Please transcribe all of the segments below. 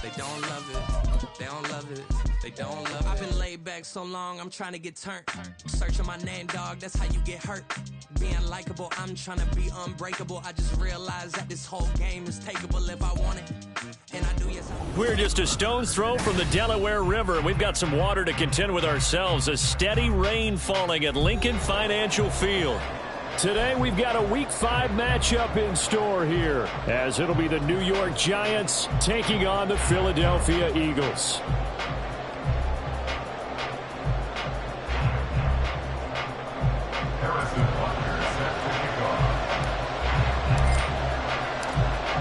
They don't love it. They don't love it. They don't love it. I've been laid back so long, I'm trying to get turned. Searching my name, dog, that's how you get hurt. Being likable, I'm trying to be unbreakable. I just realized that this whole game is takeable if I want it. And I do, yes. We're just a stone's throw from the Delaware River. We've got some water to contend with ourselves. A steady rain falling at Lincoln Financial Field. Today we've got a Week 5 matchup in store here, as it'll be the New York Giants taking on the Philadelphia Eagles.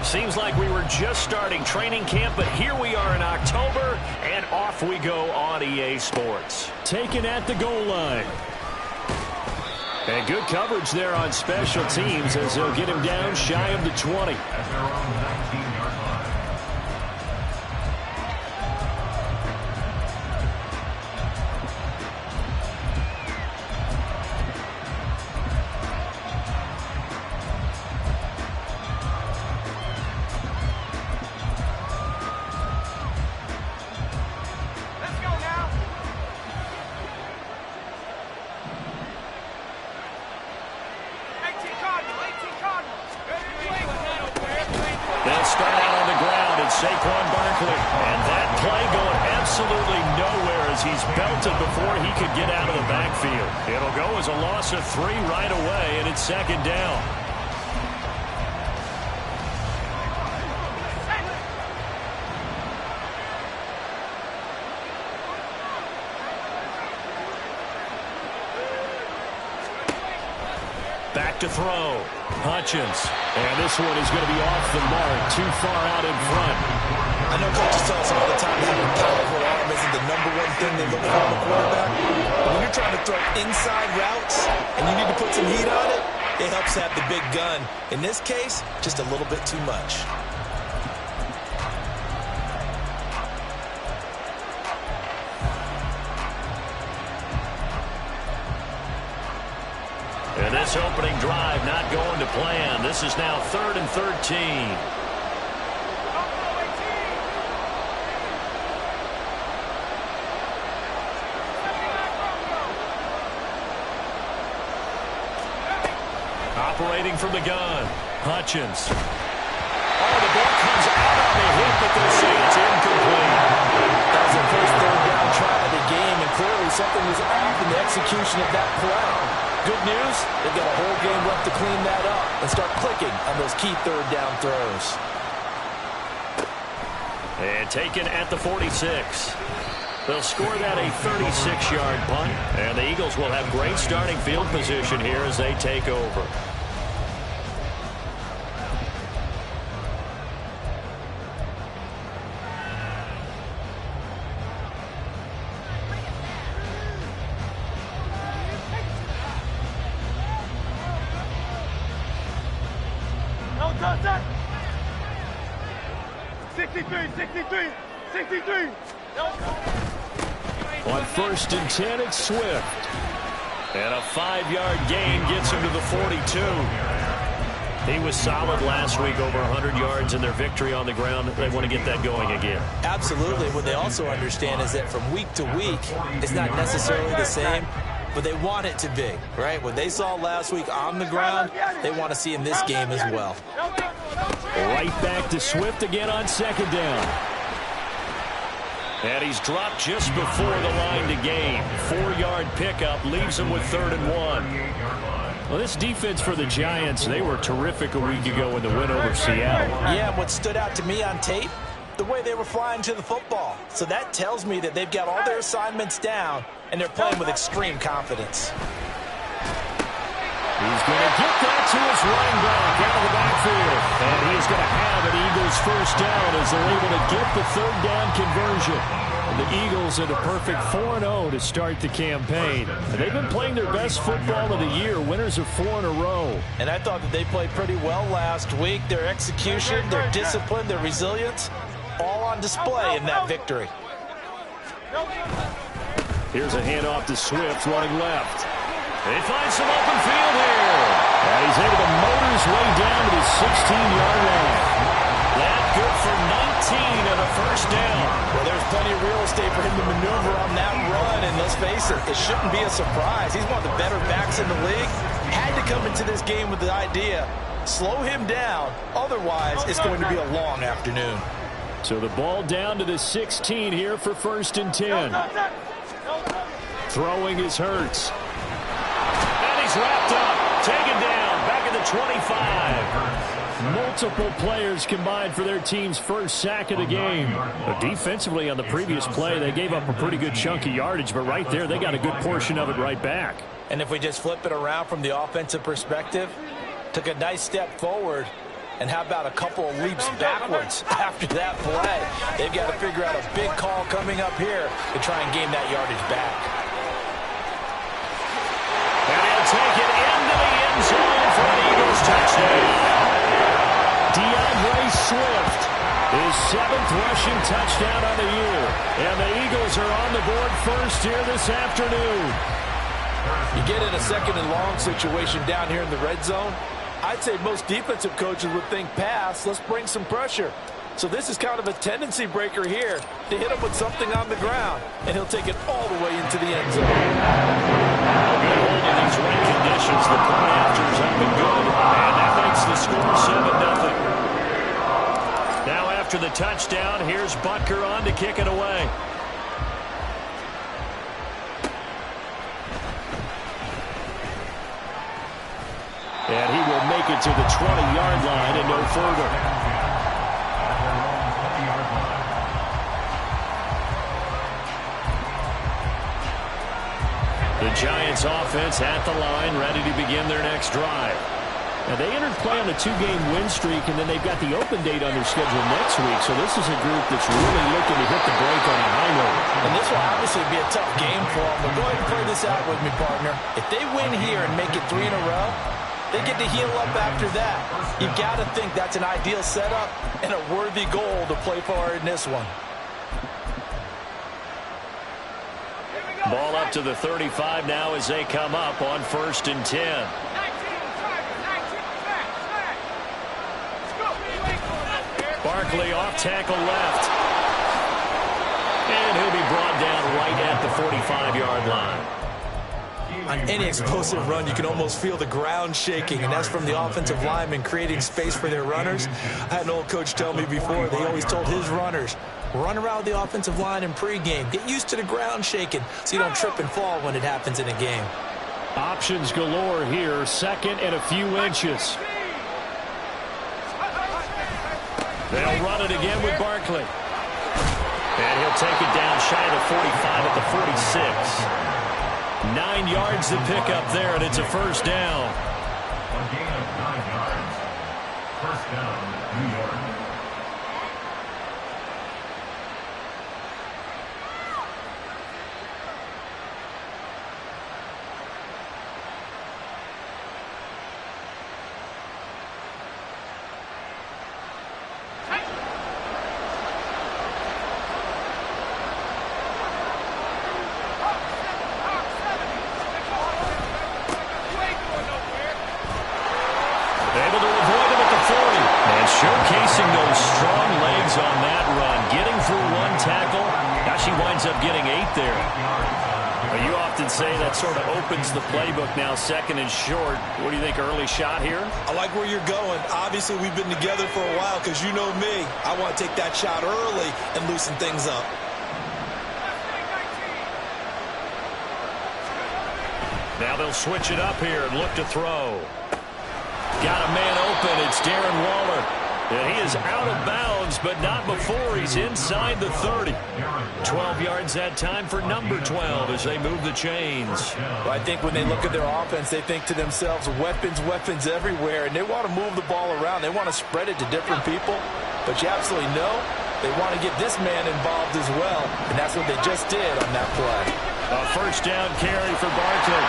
Seems like we were just starting training camp, but here we are in October, and off we go on EA Sports. Taken at the goal line. And good coverage there on special teams as they'll get him down shy of the 20. Of 3 right away, and it's second down. Back to throw. Hutchins. And this one is going to be off the mark, too far out in front. I know coaches tell us all the time that having a powerful arm isn't the #1 thing they look for in a quarterback. But when you're trying to throw inside routes and you need to put some heat on it, it helps to have the big gun. In this case, just a little bit too much. And this opening drive not going to plan. This is now 3rd and 13. Operating from the gun. Hutchins. Oh, the ball comes out on the hit, but they'll say it's incomplete. That was their first 3rd down try of the game, and clearly something was off in the execution of that play. Good news, they've got a whole game left to clean that up and start clicking on those key 3rd down throws. And taken at the 46. They'll score that a 36-yard punt, and the Eagles will have great starting field position here as they take over. On 1st and 10, it's Swift. And a 5-yard gain gets him to the 42. He was solid last week, over 100 yards in their victory on the ground. They want to get that going again. Absolutely. What they also understand is that from week to week, it's not necessarily the same, but they want it to be, right? What they saw last week on the ground, they want to see in this game as well. Right back to Swift again on 2nd down. And he's dropped just before the line to gain. 4-yard pickup leaves him with 3rd and 1. Well, this defense for the Giants, they were terrific a week ago in the win over Seattle. Yeah, and what stood out to me on tape, the way they were flying to the football. So that tells me that they've got all their assignments down, and they're playing with extreme confidence. He's going to get that to his running back out of the backfield. And he's going to have an Eagles first down as they're able to get the 3rd down conversion. And the Eagles at a perfect 4-0 to start the campaign. And they've been playing their best football of the year, winners of 4 in a row. And I thought that they played pretty well last week. Their execution, their discipline, their resilience, all on display in that victory. Here's a handoff to Swift running left. They find some open field here. And he's able to motor his way down to the 16-yard line. That good for 19 and a first down. Well, there's plenty of real estate for him to maneuver on that run, and let's face it, it shouldn't be a surprise. He's one of the better backs in the league. Had to come into this game with the idea, slow him down, otherwise it's going to be a long afternoon. So the ball down to the 16 here for 1st and 10. Throwing is Hurts. And he's wrapped up, taken down, back at the 25. Multiple players combined for their team's first sack of the game. But defensively on the previous play, they gave up a pretty good chunk of yardage, but right there, they got a good portion of it right back. And if we just flip it around from the offensive perspective, took a nice step forward, and how about a couple of leaps backwards after that play? They've got to figure out a big call coming up here to try and gain that yardage back. And he'll take it into the end zone for an Eagles touchdown. DeAndre Swift, his 7th rushing touchdown on the year. And the Eagles are on the board first here this afternoon. You get in a 2nd and long situation down here in the red zone, I'd say most defensive coaches would think pass, let's bring some pressure. So this is kind of a tendency breaker here to hit him with something on the ground, and he'll take it all the way into the end zone. Good hold in these rain conditions. The point afters have been good, and that makes the score 7-0. Now after the touchdown, here's Butker on to kick it away. And he will make it to the 20-yard line and no further. The Giants offense at the line, ready to begin their next drive. Now they entered play on a 2-game win streak, and then they've got the open date on their schedule next week. So this is a group that's really looking to hit the break on a high note. And this will obviously be a tough game for them. But go ahead and play this out with me, partner. If they win here and make it 3 in a row, they get to heal up after that. You've got to think that's an ideal setup and a worthy goal to play for in this one. Ball up to the 35 now as they come up on 1st and 10. Barkley off tackle left. And he'll be brought down right at the 45-yard line. On any explosive run, you can almost feel the ground shaking, and that's from the offensive linemen creating space for their runners. I had an old coach tell me before, they always told his runners, run around the offensive line in pregame. Get used to the ground shaking so you don't trip and fall when it happens in a game. Options galore here, 2nd and a few inches. They'll run it again with Barkley. And he'll take it down shy of the 45 at the 46. 9 yards to pick up there, and it's a first down. A gain of 9 yards. First down, New York. Able to avoid him at the 40. And showcasing those strong legs on that run. Getting through 1 tackle. Now she winds up getting 8 there. Well, you often say that sort of opens the playbook now, 2nd and short. What do you think, early shot here? I like where you're going. Obviously, we've been together for a while because you know me. I want to take that shot early and loosen things up. Now they'll switch it up here and look to throw. Got a man open. It's Darren Waller. And he is out of bounds, but not before he's inside the 30. 12 yards that time for number 12 as they move the chains. Well, I think when they look at their offense, they think to themselves, weapons, weapons everywhere, and they want to move the ball around. They want to spread it to different people, but you absolutely know they want to get this man involved as well, and that's what they just did on that play. A first down carry for Barkley.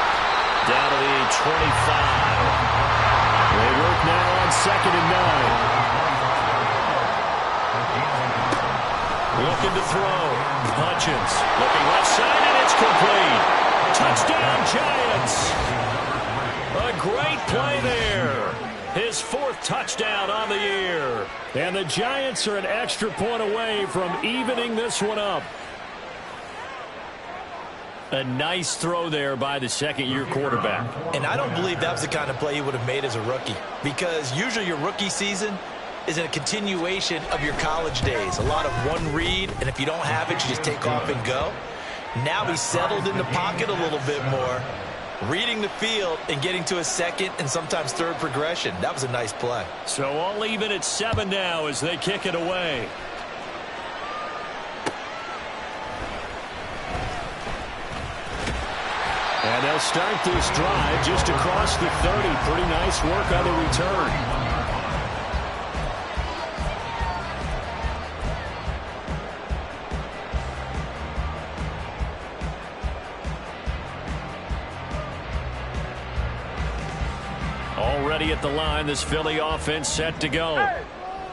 Down to the 25. They work now on 2nd and 9. Looking to throw. Hutchins looking left side, and it's complete. Touchdown, Giants. A great play there. His 4th touchdown on the year. And the Giants are an extra point away from evening this one up. A nice throw there by the second-year quarterback. And I don't believe that was the kind of play he would have made as a rookie, because usually your rookie season is a continuation of your college days. A lot of one read, and if you don't have it, you just take off and go. Now he's settled in the pocket a little bit more, reading the field and getting to a second and sometimes third progression. That was a nice play. So all even at 7 now as they kick it away. And they'll start this drive just across the 30. Pretty nice work on the return. Already at the line, this Philly offense set to go.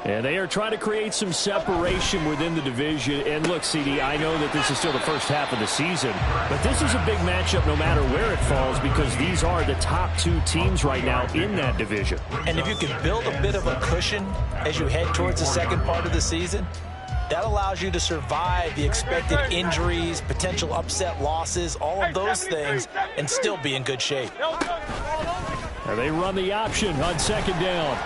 And they are trying to create some separation within the division. And look, CD, I know that this is still the first half of the season, but this is a big matchup no matter where it falls, because these are the top 2 teams right now in that division. And if you can build a bit of a cushion as you head towards the second part of the season, that allows you to survive the expected injuries, potential upset losses, all of those things, and still be in good shape. And they run the option on second down.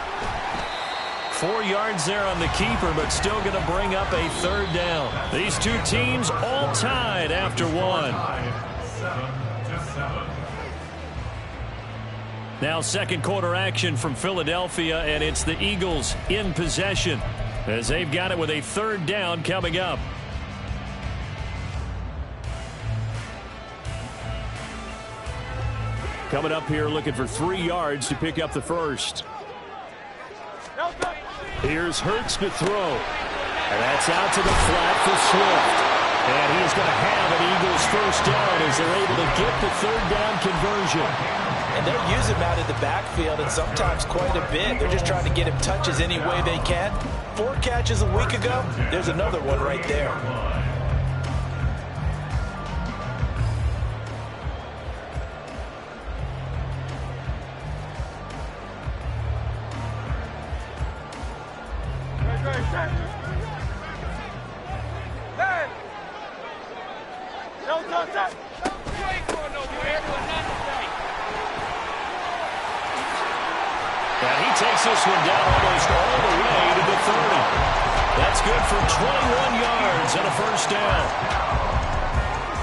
4 yards there on the keeper, but still going to bring up a 3rd down. These 2 teams all tied after 1. 7-7. Now second quarter action from Philadelphia, and it's the Eagles in possession as they've got it with a 3rd down coming up. Coming up here looking for 3 yards to pick up the first. Here's Hurts to throw. And that's out to the flat for Swift. And he's going to have an Eagles 1st down as they're able to get the 3rd down conversion. And they'll use him out of the backfield, and sometimes quite a bit. They're just trying to get him touches any way they can. 4 catches a week ago. There's another one right there. And he takes this one down almost all the way to the 30. That's good for 21 yards and a 1st down.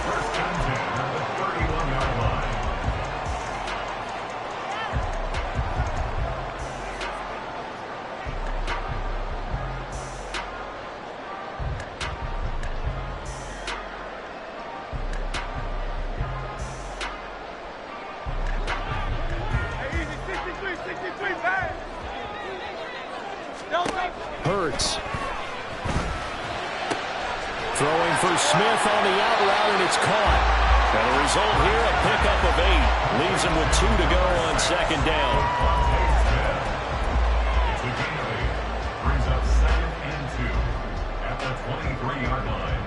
First and 10 at the 31-yard line. Hurts. Throwing for Smith on the out route, and it's caught. And the result here, a pickup of 8. Leaves him with 2 to go on second down. It's a gain of 8. Brings up 2nd and 2 at the 23-yard line.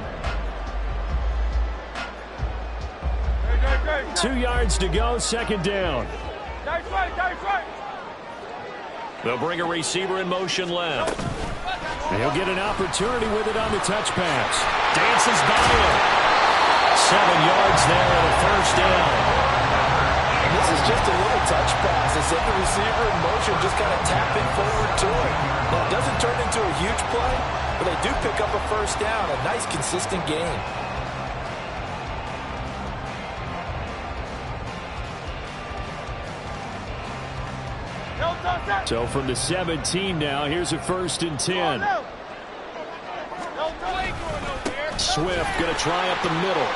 2 yards to go, second down. They'll bring a receiver in motion left. He'll get an opportunity with it on the touch pass. Dances by him. 7 yards there and a 1st down. And this is just a little touch pass. They set the receiver in motion, just kind of tap it forward to it. Now, it doesn't turn into a huge play, but they do pick up a 1st down. A nice, consistent game. So from the 17 now, here's a 1st and 10. Swift going to try up the middle.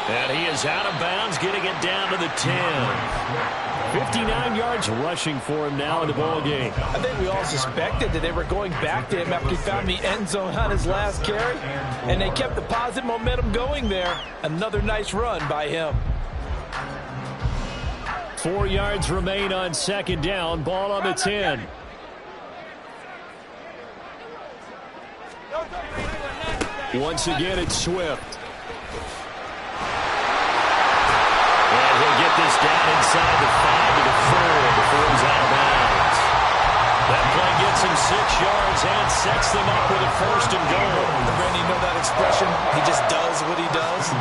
And he is out of bounds, getting it down to the 10. 59 yards rushing for him now in the ball game. I think we all suspected that they were going back to him after he found the end zone on his last carry, and they kept the positive momentum going there. Another nice run by him. 4 yards remain on second down. Ball on the 10. Once again, it's Swift. And he'll get this down inside the 5 to the 4 before he's out of bounds. gets him 6 yards and sets them up with a first and goal. Brandon, you know that expression? He just does what he does.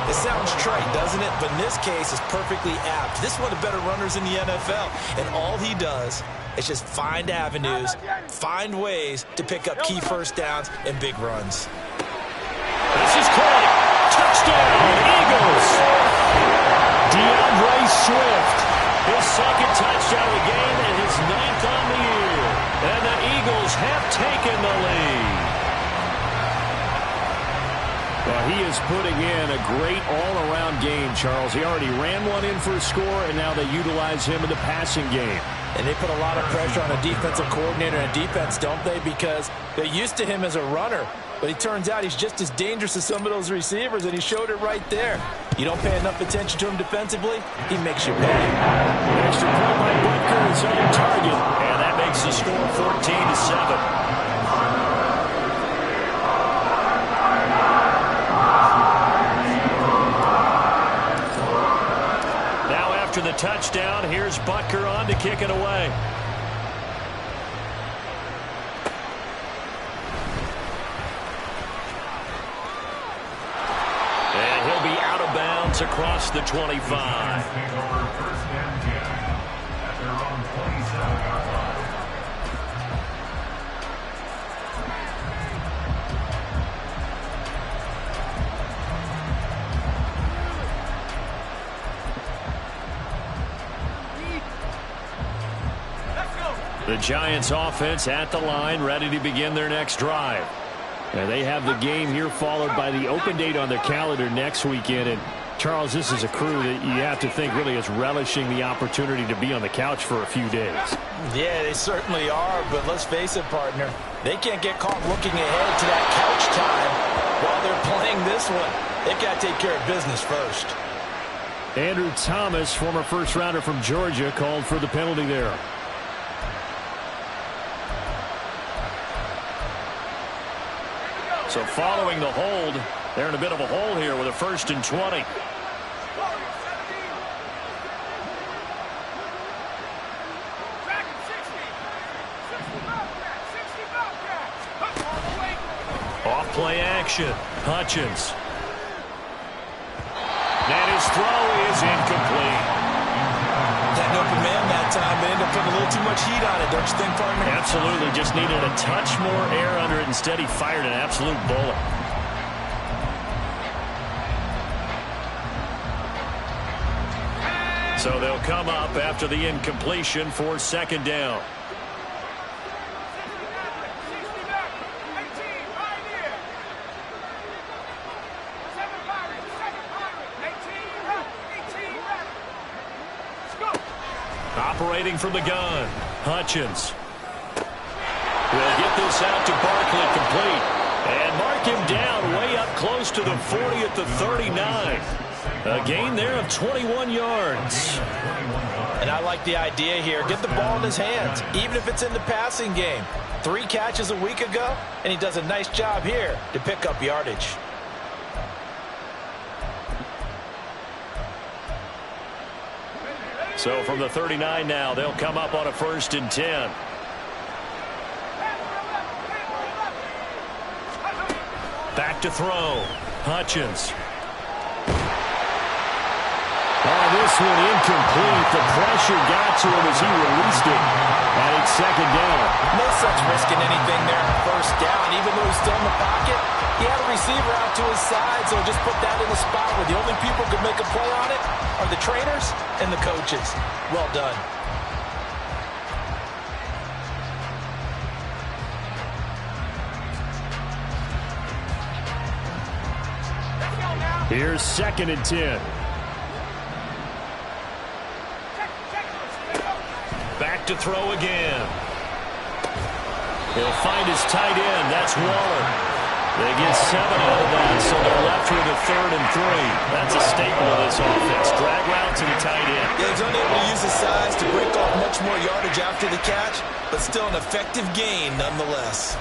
It sounds trite, doesn't it? But in this case, it's perfectly apt. This is one of the better runners in the NFL. And all he does is just find avenues, find ways to pick up key first downs and big runs. This is caught. Touchdown, Eagles. DeAndre Swift, his second touchdown of the game and his 9th on the year. And the Eagles have taken the lead. Well, he is putting in a great all-around game, Charles. He already ran one in for a score, and now they utilize him in the passing game. And they put a lot of pressure on a defensive coordinator and defense, don't they? Because they're used to him as a runner. But it turns out he's just as dangerous as some of those receivers, and he showed it right there. You don't pay enough attention to him defensively, he makes you pay. Extra point by Butker, his own target. And that makes the score 14-7. After the touchdown, here's Butker on to kick it away. And he'll be out of bounds across the 25. The Giants offense at the line, ready to begin their next drive. And they have the game here followed by the open date on their calendar next weekend. And Charles, this is a crew that you have to think really is relishing the opportunity to be on the couch for a few days. Yeah, they certainly are, but let's face it, partner. They can't get caught looking ahead to that couch time while they're playing this one. They've got to take care of business first. Andrew Thomas, former first-rounder from Georgia, called for the penalty there. So following the hold, they're in a bit of a hole here with a 1st and 20. Off play action. Hutchins. And his throw is incomplete. That open man that time, they ended up putting a little too much heat on it, don't you think, partner? Absolutely. Just needed a touch more air under it. Instead, he fired an absolute bullet. So they'll come up after the incompletion for 2nd down. Operating from the gun, Hutchins. Will get this out to Barkley, complete. And mark him down way up close to the 40 at the 39. A gain there of 21 yards. And I like the idea here. Get the ball in his hands, even if it's in the passing game. 3 catches a week ago, and he does a nice job here to pick up yardage. So from the 39 now, they'll come up on a 1st and 10. Back to throw. Hutchins. Oh, this one incomplete. The pressure got to him as he released it. And it's 2nd down. No sense risking anything there on 1st down. Even though he's still in the pocket, he had a receiver out to his side, so just put that in the spot where the only people who can make a play on it are the trainers and the coaches. Well done. Here's 2nd and 10. Back to throw again. He'll find his tight end. That's Waller. They get 7 out of that, so they're left with a 3rd and 3. That's a staple of this offense. Drag route to the tight end. Yeah, he's unable to use his size to break off much more yardage after the catch, but still an effective gain nonetheless.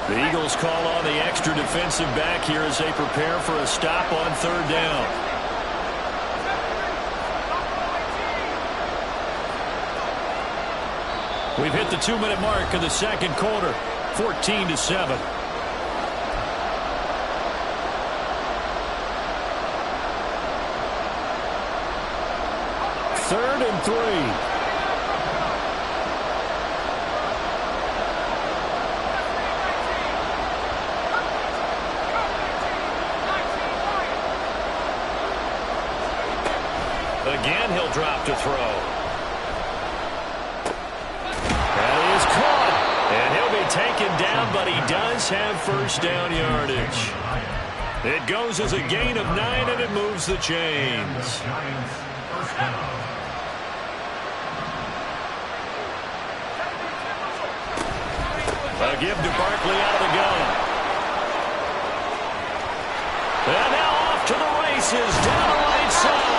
The Eagles call on the extra defensive back here as they prepare for a stop on third down. We've hit the 2-minute mark of the second quarter, 14-7. Third and 3. Again, he'll drop to throw. That is caught. And he'll be taken down, but he does have first down yardage. It goes as a gain of 9, and it moves the chains. A give to Barkley out of the gun. And now off to the races down the right side.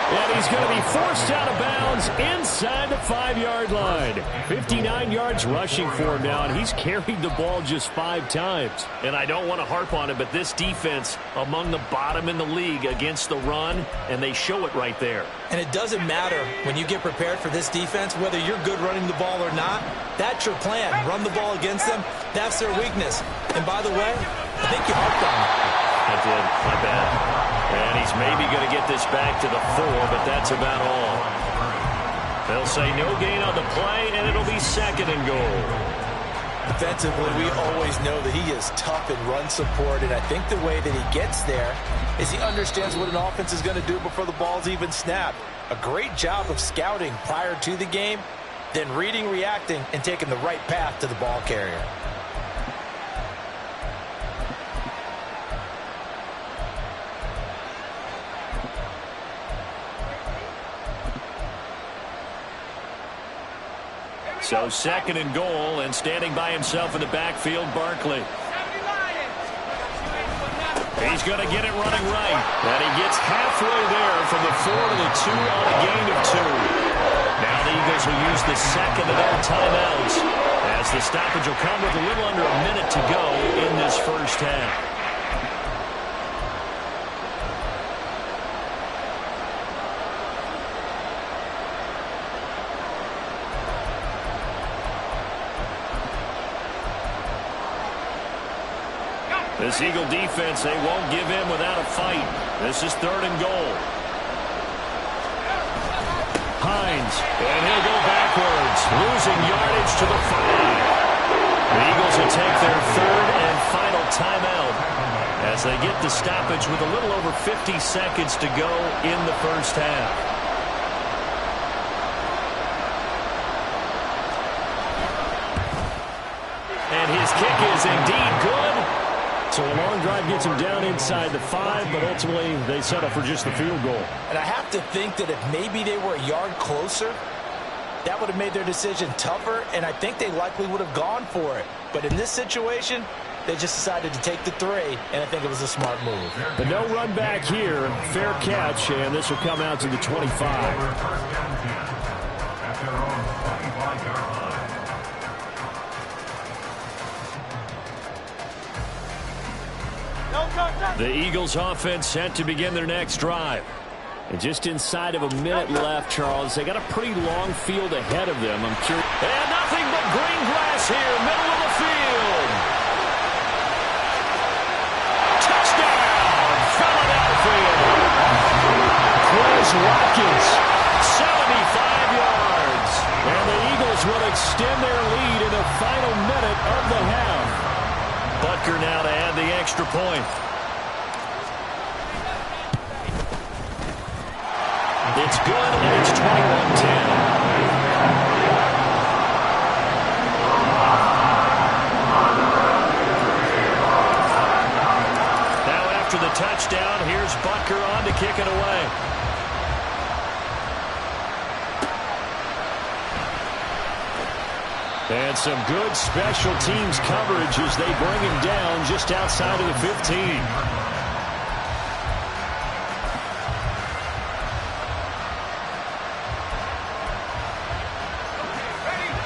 And he's going to be forced out of bounds inside the 5-yard line. 59 yards rushing for him now, and he's carried the ball just 5 times. And I don't want to harp on it, but this defense among the bottom in the league against the run, and they show it right there. And it doesn't matter when you get prepared for this defense, whether you're good running the ball or not. That's your plan. Run the ball against them. That's their weakness. And by the way, I think you harped on it. I did. My bad. And he's maybe going to get this back to the 4, but that's about all. They'll say no gain on the play, and it'll be second and goal. Defensively, we always know that he is tough in run support, and I think the way that he gets there is he understands what an offense is going to do before the ball's even snapped. A great job of scouting prior to the game, then reading, reacting, and taking the right path to the ball carrier. So second and goal, and standing by himself in the backfield, Barkley. He's going to get it running right. And he gets halfway there from the 4 to the 2 on a gain of 2. Now the Eagles will use the second of their timeouts, as the stoppage will come with a little under a minute to go in this first half. This Eagle defense, they won't give in without a fight. This is third and goal. Hines, and he'll go backwards, losing yardage to the 5. The Eagles will take their third and final timeout as they get the stoppage with a little over 50 seconds to go in the first half. And his kick is indeed good. So a long drive gets him down inside the 5, but ultimately they settle for just the field goal. And I have to think that if maybe they were a yard closer, that would have made their decision tougher, and I think they likely would have gone for it. But in this situation, they just decided to take the 3, and I think it was a smart move. But no run back here. Fair catch, and this will come out to the 25. The Eagles offense set to begin their next drive. And just inside of a minute left, Charles. They got a pretty long field ahead of them. I'm curious. And nothing but green grass here, middle of the field. Touchdown, Philadelphia. Chris Watkins, 75 yards. And the Eagles will extend their lead in the final minute of the half. Butker now to add the extra point. It's good, and it's 21-10. Now after the touchdown, here's Butker on to kick it away. And some good special teams coverage as they bring him down just outside of the 15.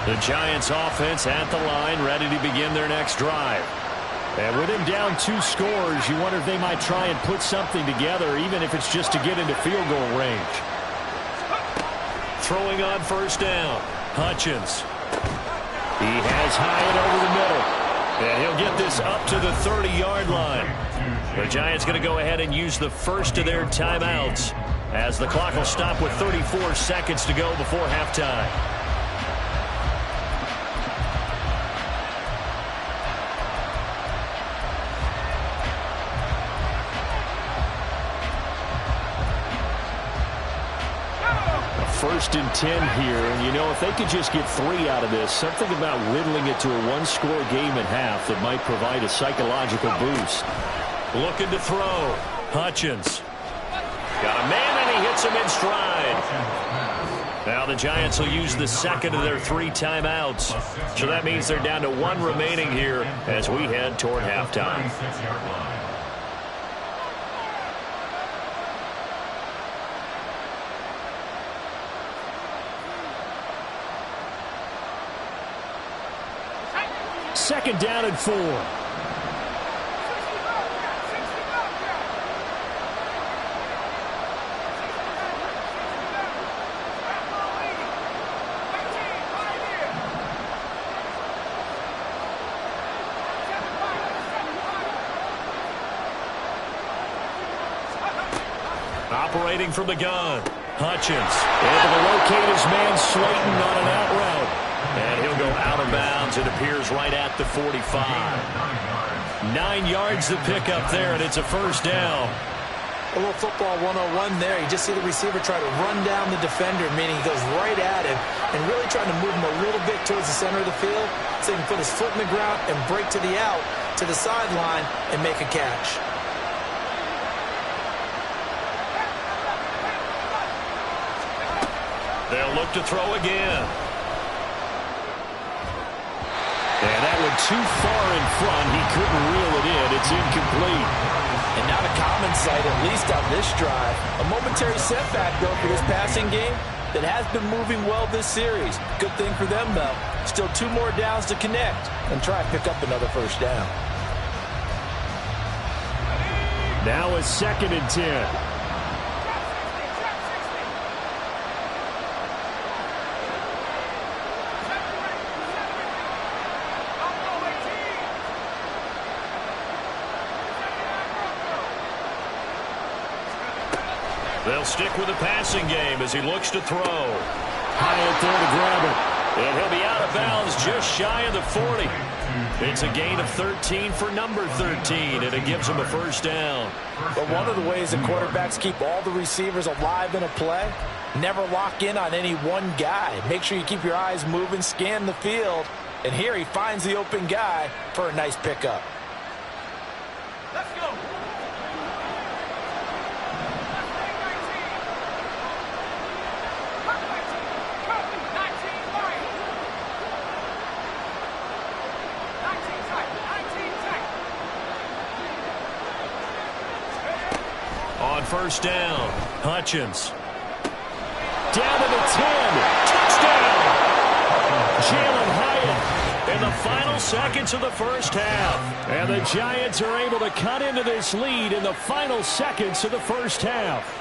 The Giants offense at the line, ready to begin their next drive. And with him down 2 scores, you wonder if they might try and put something together, even if it's just to get into field goal range. Throwing on first down, Hutchins. He has Hyatt over the middle. And he'll get this up to the 30-yard line. The Giants going to go ahead and use the first of their timeouts as the clock will stop with 34 seconds to go before halftime. First and 10 here, and you know, if they could just get 3 out of this, something about whittling it to a 1-score game at half that might provide a psychological boost. Looking to throw. Hutchins. Got a man, and he hits him in stride. Now the Giants will use the second of their 3 timeouts. So that means they're down to 1 remaining here as we head toward halftime. Second down and 4. Operating from the gun, Hutchins able to locate his man Slayton on an out route. And he'll go out of bounds. It appears right at the 45. 9 yards to pick up there, and it's a first down. A little football 101 there. You just see the receiver try to run down the defender, meaning he goes right at him and really trying to move him a little bit towards the center of the field so he can put his foot in the ground and break to the out, to the sideline, and make a catch. They'll look to throw again. And that one too far in front. He couldn't reel it in. It's incomplete. And not a common sight, at least on this drive. A momentary setback, though, for this passing game that has been moving well this series. Good thing for them, though. Still 2 more downs to connect and try and pick up another first down. Now a second and 10. They'll stick with the passing game as he looks to throw. Hyatt there to grab it. And he'll be out of bounds just shy of the 40. It's a gain of 13 for number 13, and it gives him a first down. But one of the ways that quarterbacks keep all the receivers alive in a play, never lock in on any one guy. Make sure you keep your eyes moving, scan the field. And here he finds the open guy for a nice pickup. Let's go. On first down, Hutchins. Down to the 10. Touchdown! Jalen Hyatt in the final seconds of the first half. And the Giants are able to cut into this lead in the final seconds of the first half.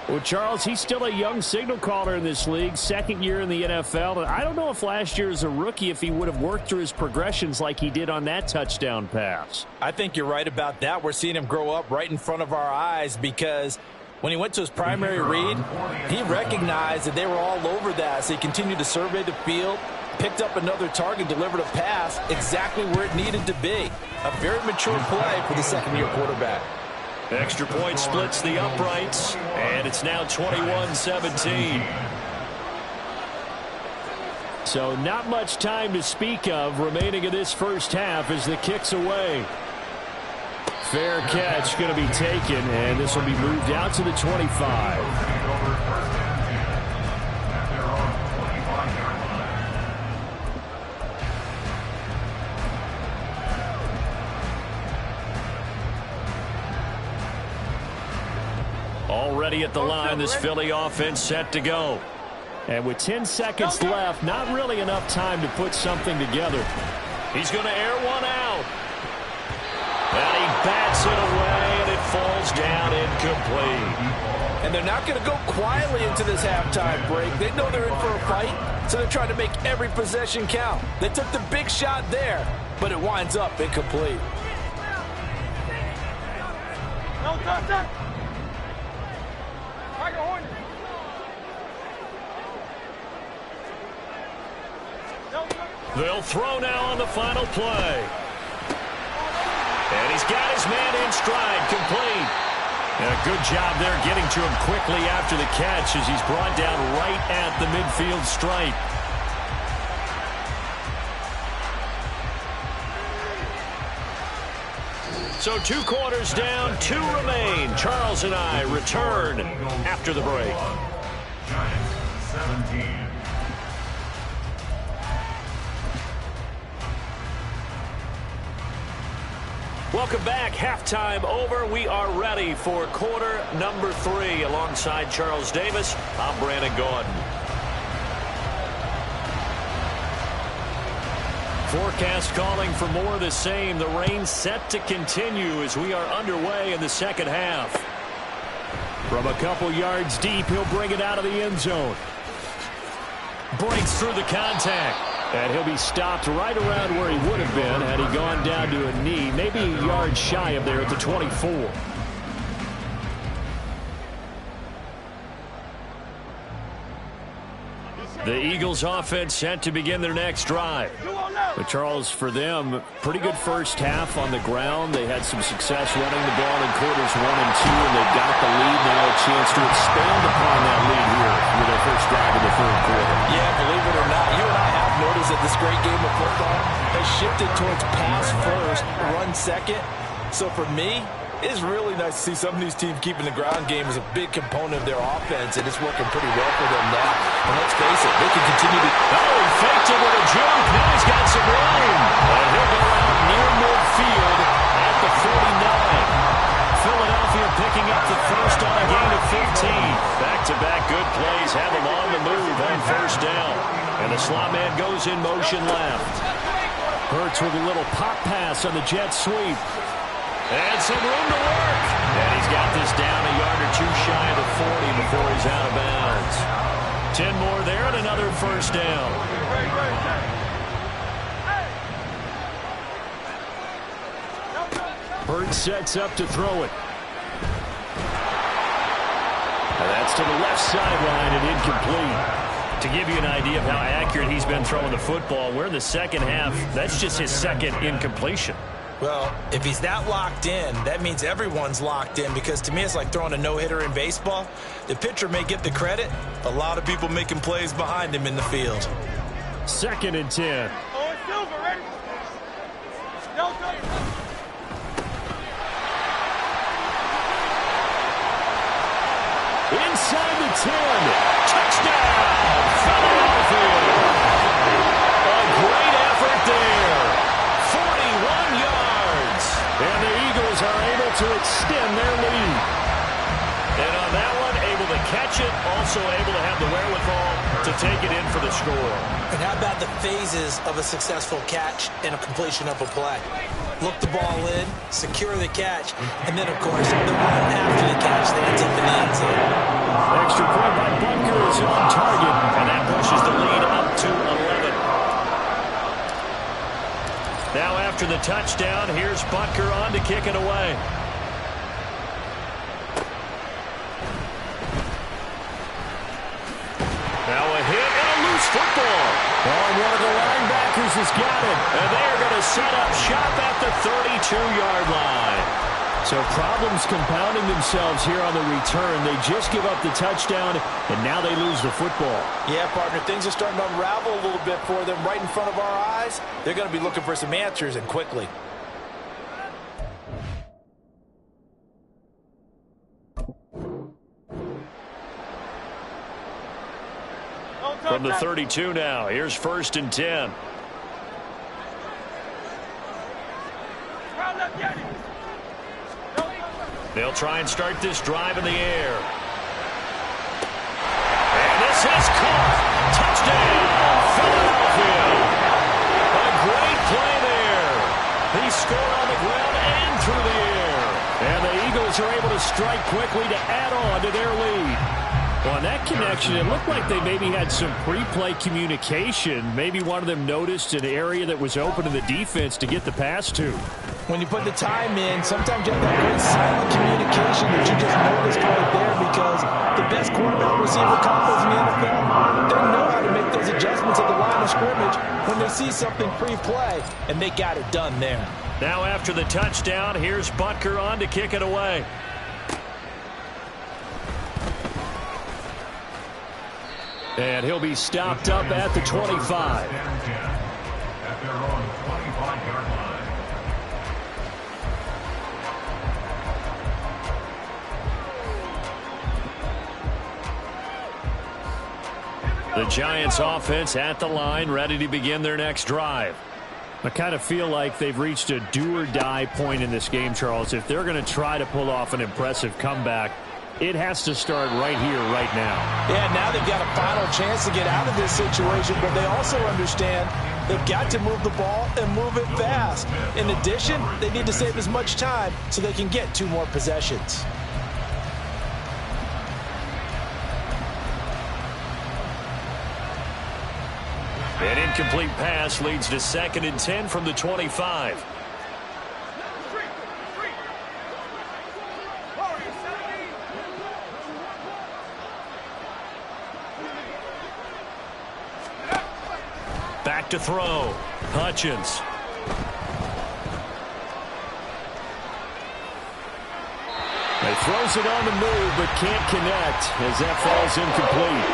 Well, Charles, he's still a young signal caller in this league, second year in the NFL. And I don't know if last year as a rookie, if he would have worked through his progressions like he did on that touchdown pass. I think you're right about that. We're seeing him grow up right in front of our eyes because when he went to his primary read, he recognized that they were all over that. So he continued to survey the field, picked up another target, delivered a pass exactly where it needed to be. A very mature play for the second-year quarterback. Extra point splits the uprights, and it's now 21-17. So not much time to speak of remaining in this first half as the kick's away. Fair catch going to be taken, and this will be moved out to the 25. Already at the line, this Philly offense set to go. And with 10 seconds left, not really enough time to put something together. He's going to air one out. And he bats it away, and it falls down incomplete. And they're not going to go quietly into this halftime break. They know they're in for a fight, so they're trying to make every possession count. They took the big shot there, but it winds up incomplete. They'll throw now on the final play. And he's got his man in stride, complete. And a good job there getting to him quickly after the catch as he's brought down right at the midfield stripe. So 2 quarters down, 2 remain. Charles and I return after the break. Giants 17. Welcome back. Halftime over. We are ready for quarter number 3. Alongside Charles Davis, I'm Brandon Gordon. Forecast calling for more of the same. The rain set to continue as we are underway in the second half. From a couple yards deep, he'll bring it out of the end zone. Breaks through the contact. And he'll be stopped right around where he would have been had he gone down to a knee, maybe a yard shy of there at the 24. The Eagles offense set to begin their next drive. But Charles, for them, pretty good first half on the ground. They had some success running the ball in quarters 1 and 2, and they got the lead. Now a chance to expand upon that lead here with their first drive in the third quarter. Yeah, believe it or not, you and I have noticed that this great game of football has shifted towards pass first, run second. So for me, it's really nice to see some of these teams keeping the ground game as a big component of their offense, and it's working pretty well for them now. And let's face it, they can continue to... Oh, he faked it with a jump. Now he's got some room. And he'll go out near midfield at the 49. Philadelphia picking up the first on a gain of 15. Back-to-back good plays have him on the move on first down. And the slot man goes in motion left. Hurts with a little pop pass on the jet sweep. And some room to work. And he's got this down a yard or 2 shy of the 40 before he's out of bounds. 10 more there and another first down. Bird sets up to throw it. And that's to the left sideline and incomplete. To give you an idea of how accurate he's been throwing the football, we're in the second half. That's just his second incompletion. Well, if he's that locked in, that means everyone's locked in, because to me it's like throwing a no-hitter in baseball. The pitcher may get the credit, but a lot of people making plays behind him in the field. 2nd and 10. Oh, it's Silver, ready? No, Inside the 10. Touchdown, Philadelphia. A great effort there. 41 yards. And the Eagles are able to extend their lead. And on that one, able to catch it, also able to have the wherewithal to take it in for the score. And how about the phases of a successful catch and a completion of a play? Look the ball in, secure the catch, and then, of course, the run after the catch that ends up in the end zone. Extra point by Bunker is on target, and that pushes the lead up to 11. Now after the touchdown, here's Bunker on to kick it away. Now a hit and a loose football. Oh, one of the linebackers has got it. And they are going to set up shop at the 32-yard line. So problems compounding themselves here on the return. They just give up the touchdown, and now they lose the football. Yeah, partner, things are starting to unravel a little bit for them right in front of our eyes. They're going to be looking for some answers, and quickly. From the 32 now, here's 1st and 10. They'll try and start this drive in the air. And this This is caught. Touchdown, Philadelphia. A great play there. He scored on the ground and through the air. And the Eagles are able to strike quickly to add on to their lead. On that connection, it looked like they maybe had some pre-play communication. Maybe one of them noticed an area that was open to the defense to get the pass to. When you put the time in, sometimes you have that great silent communication that you just noticed right there, because the best quarterback receiver combos in the NFL, they know how to make those adjustments at the line of scrimmage when they see something pre-play, and they got it done there. Now after the touchdown, here's Butker on to kick it away. And he'll be stopped up at the 25. At their own 25-yard line. The Giants offense at the line, ready to begin their next drive. I kind of feel like they've reached a do-or-die point in this game, Charles. If they're going to try to pull off an impressive comeback, it has to start right here, right now. Yeah, now they've got a final chance to get out of this situation, but they also understand they've got to move the ball and move it fast. In addition, they need to save as much time so they can get 2 more possessions. An incomplete pass leads to 2nd and 10 from the 25. Back to throw. Hutchins. He throws it on the move, but can't connect as that falls incomplete.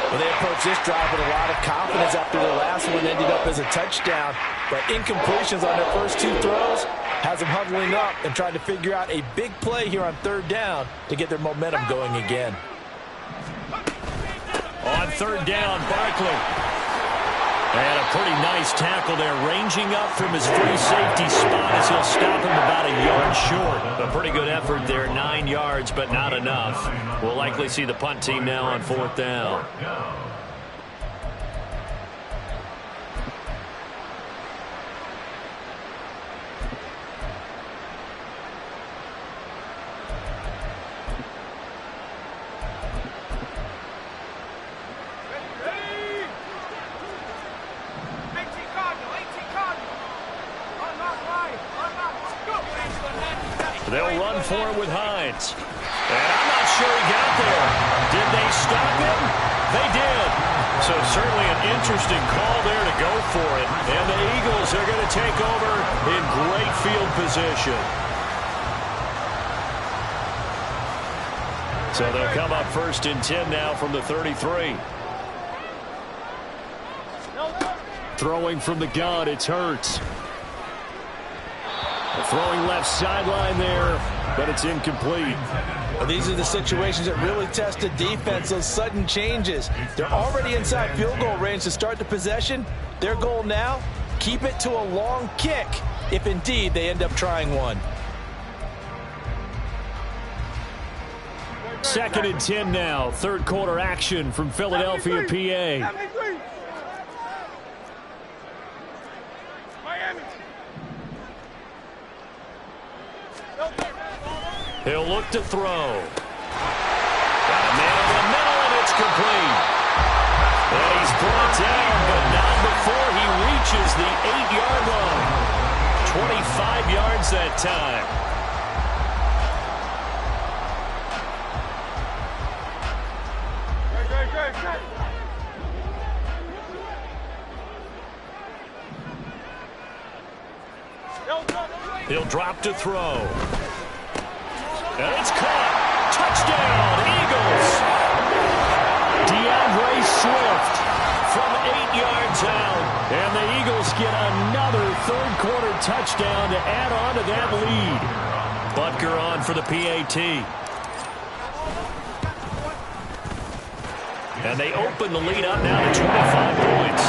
Well, they approach this drive with a lot of confidence after their last one ended up as a touchdown. But incompletions on their first 2 throws has them huddling up and trying to figure out a big play here on 3rd down to get their momentum going again. On 3rd down, Barkley. And a pretty nice tackle there, ranging up from his free safety spot as he'll stop him about a yard short. A pretty good effort there, 9 yards, but not enough. We'll likely see the punt team now on 4th down. They'll run for it with Hines. And I'm not sure he got there. Did they stop him? They did. So certainly an interesting call there to go for it. And the Eagles are going to take over in great field position. So they'll come up 1st and 10 now from the 33. Throwing from the gun, it's Hurts. Throwing left sideline there, but it's incomplete. Well, these are the situations that really test the defense, those sudden changes. They're already inside field goal range to start the possession. Their goal now, keep it to a long kick, if indeed they end up trying one. 2nd and 10 now, 3rd quarter action from Philadelphia, PA. He'll look to throw. Got a man in the middle, and it's complete. And he's brought down, but not before he reaches the 8-yard line. 25 yards that time. He'll drop to throw. And it's caught. Touchdown, Eagles. DeAndre Swift from 8 yards out. And the Eagles get another 3rd quarter touchdown to add on to that lead. Butker on for the PAT. And they open the lead up now to 25 points.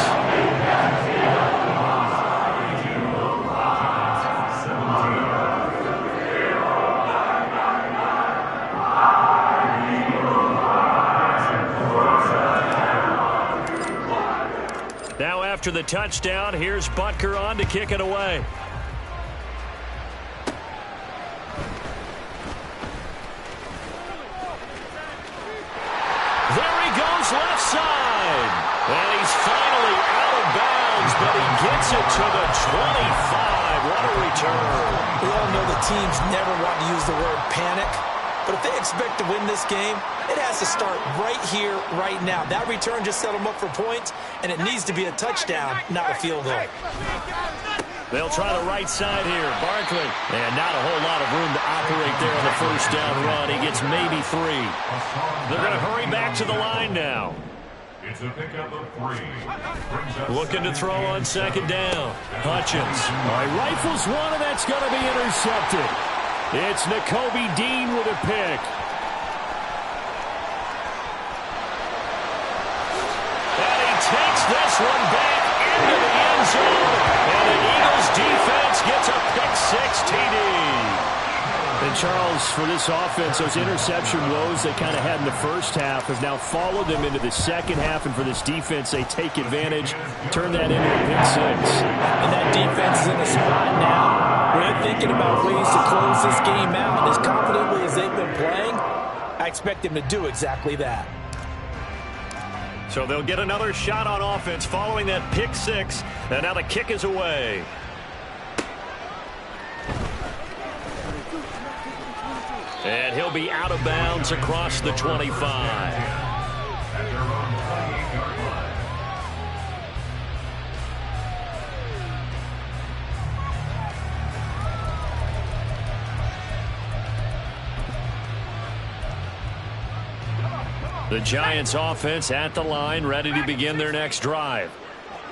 after the touchdown. Here's Butker on to kick it away. There he goes, left side. And he's finally out of bounds, but he gets it to the 25. What a return. We all know the teams never want to use the word panic, but if they expect to win this game, it has to start right here, right now. That return just set them up for points, and it needs to be a touchdown, not a field goal. They'll try the right side here. Barkley. And not a whole lot of room to operate there on the first down run. He gets maybe 3. They're going to hurry back to the line now. It's a pickup of 3. Looking to throw on second down. Hutchins. Rifles one, and that's going to be intercepted. It's Nakobe Dean with a pick. And he takes this one back into the end zone. And the Eagles defense gets a pick-6 TD. And Charles, for this offense, those interception woes they kind of had in the first half have now followed them into the second half. And for this defense, they take advantage, turn that into a pick-6. And that defense is in a spot now where they're thinking about ways to close this game out. And as confidently as they've been playing, I expect them to do exactly that. So they'll get another shot on offense following that pick-6. And now the kick is away. And he'll be out of bounds across the 25. The Giants offense at the line, ready to begin their next drive.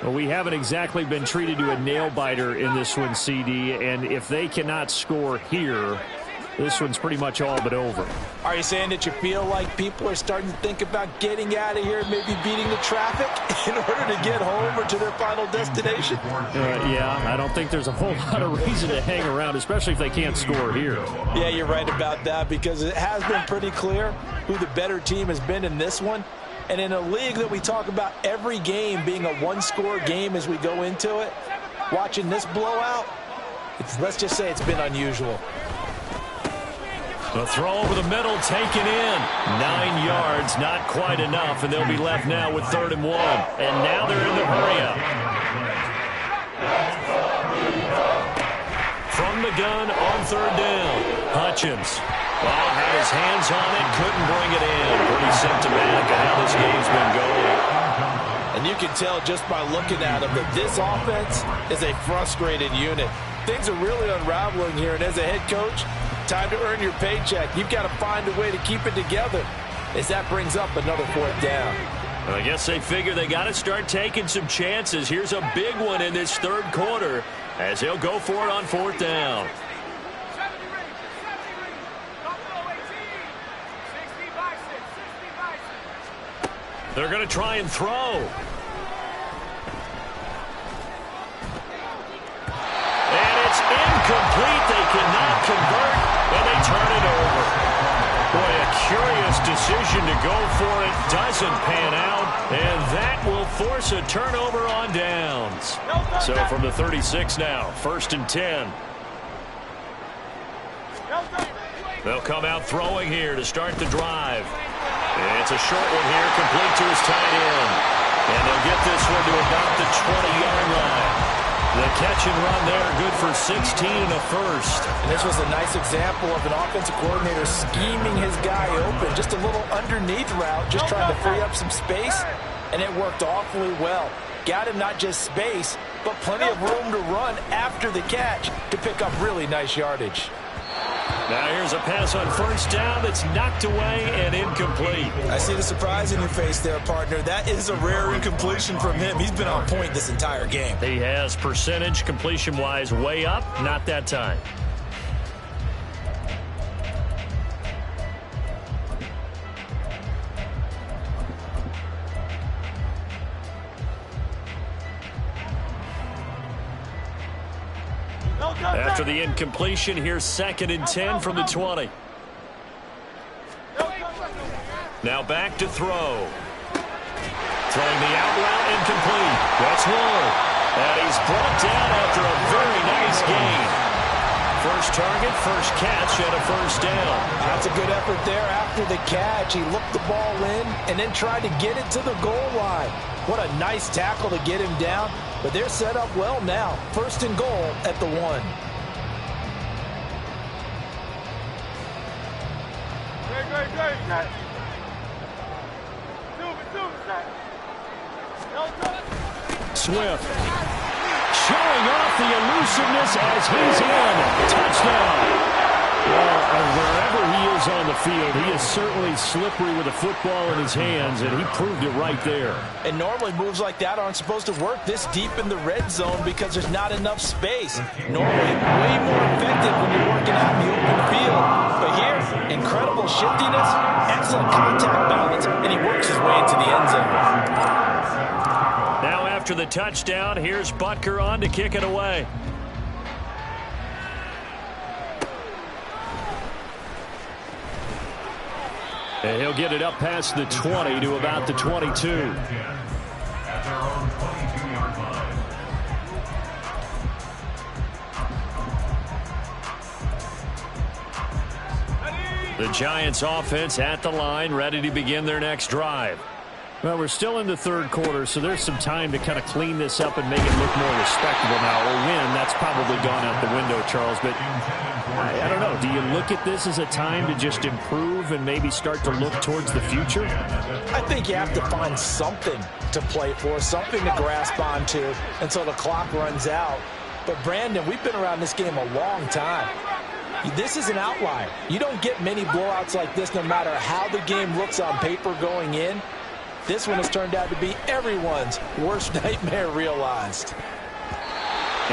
Well, we haven't exactly been treated to a nail-biter in this one, CD, and if they cannot score here, this one's pretty much all but over. Are you saying that you feel like people are starting to think about getting out of here, maybe beating the traffic in order to get home or to their final destination? Yeah, I don't think there's a whole lot of reason to hang around, especially if they can't score here. Yeah, you're right about that, because it has been pretty clear who the better team has been in this one. And in a league that we talk about every game being a one-score game as we go into it, watching this blowout, let's just say it's been unusual. The throw over the middle, taken in. 9 yards, not quite enough, and they'll be left now with 3rd and 1. And now they're in the hurry-up. From the gun on 3rd down. Hutchins. Well, had his hands on it, couldn't bring it in. Pretty symptomatic of how this game's been going. And you can tell just by looking at him that this offense is a frustrated unit. Things are really unraveling here, and as a head coach, time to earn your paycheck. You've got to find a way to keep it together as that brings up another 4th down. Well, I guess they figure they got to start taking some chances. Here's a big one in this 3rd quarter as they'll go for it on 4th down. They're going to try and throw. And it's incomplete. They cannot convert, and they turn it over. Boy, a curious decision to go for it. Doesn't pan out, and that will force a turnover on downs. So from the 36 now, 1st and 10. They'll come out throwing here to start the drive. It's a short one here, complete to his tight end. And they'll get this one to about the 20-yard line. The catch and run there, good for 16 and a first. And this was a nice example of an offensive coordinator scheming his guy open. Just a little underneath route, just trying to free up some space. And it worked awfully well. Got him not just space, but plenty of room to run after the catch to pick up really nice yardage. Now here's a pass on 1st down that's knocked away and incomplete. I see the surprise in your face there, partner. That is a rare incompletion from him. He's been on point this entire game. He has percentage completion-wise way up, not that time. After the incompletion, here's 2nd and 10 from the 20. Now back to throw. Throwing the out route incomplete. That's one. And he's brought down after a very nice gain. First target, first catch, and a first down. That's a good effort there after the catch. He looked the ball in and then tried to get it to the goal line. What a nice tackle to get him down. But they're set up well now. First and goal at the 1. Great. Swift showing off the elusiveness as he's in. Touchdown. Well, wherever he is on the field, he is certainly slippery with a football in his hands, and he proved it right there. And normally moves like that aren't supposed to work this deep in the red zone because there's not enough space. Normally way more effective when you're working out in the open field. But here, incredible shiftiness, excellent contact balance, and he works his way into the end zone. Now after the touchdown, here's Butker on to kick it away. And he'll get it up past the 20 to about the 22. At their own 22-yard line. The Giants offense at the line, ready to begin their next drive. Well, we're still in the third quarter, so there's some time to kind of clean this up and make it look more respectable now. Or win, that's probably gone out the window, Charles. But I don't know. Do you look at this as a time to just improve and maybe start to look towards the future? I think you have to find something to play for, something to grasp onto until the clock runs out. But, Brandon, we've been around this game a long time. This is an outlier. You don't get many blowouts like this no matter how the game looks on paper going in. This one has turned out to be everyone's worst nightmare realized.